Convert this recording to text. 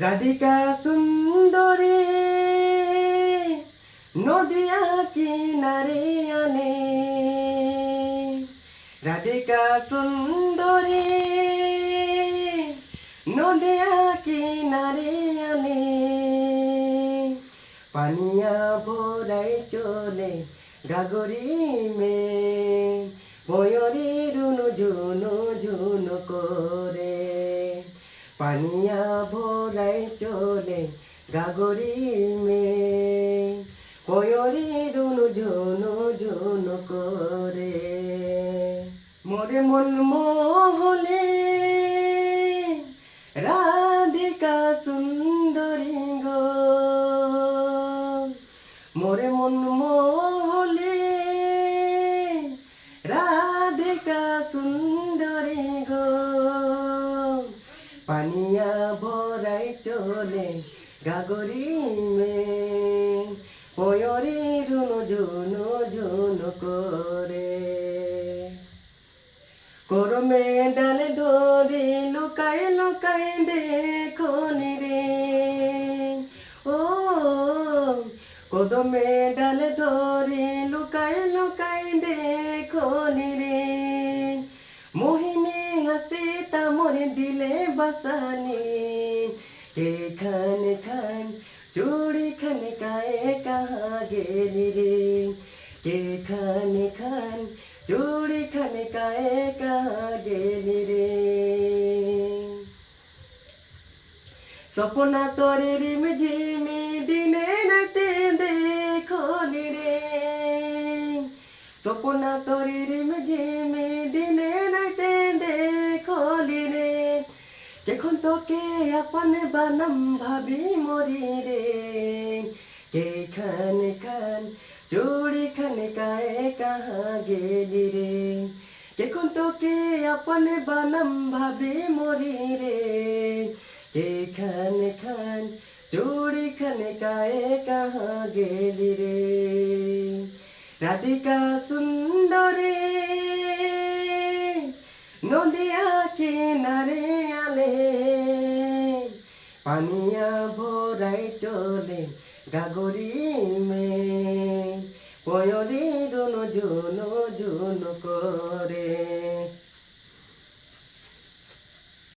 রাধিকা সুন্দরী নদিয়া কিনারে আলে, রাধিকা সুন্দরী নদিয়া কিনারে আলে, পানিয়া ভরাই চলে গাগরি মে, বয়রে রুনু ঝুনু ঝুনু করে, পানিয়া ভরাই চলে গাগরি মে, বয়রে রুনু ঝুনু ঝুনু করে। মোরে মন মোহলে রাধিকা সুন্দরী গো, মোরে মন মোহলে রাধিকা সুন্দরী গো, পানিয়া ভরাই চলে গাগরি মে, পয়রে রুনু ঝুনু ঝুনু করে। করমে ডালে ধরি লুকাই লুকাই দেখো রে, ও কদমে ডালে ধরি লুকাই লুকাই দেখো রে, মোহিনী হাসি তামর দিলে বাসানি, কে খান খান চুড়ি খান কায়ে কাহা গেলি রে, কে খান খান চুড়ি খান কায়ে কাহা গেলি রে। সপনা তোরে রিম ঝিমি দিনে রাতে দেখলি রে, সপনা তোরে রিম ঝিমি দিনে রাতে দেখলি রে, কেখন তোকে আপন বানাম ভাবি মরি রে, কে খান খান চুড়ি খান কায়ে কাহা গেলি রে, কেখন তোকে আপন বানাম ভাবি মরি রে, কে খান খান চুড়ি খান কায়ে কাহা গেলি রে। রাধিকা সুন্দরী নদিয়া কিনারে আলে, পানিয়া ভরাই চলে গাগরি মে, পয়রে রুনু ঝুনু ঝুনু করে।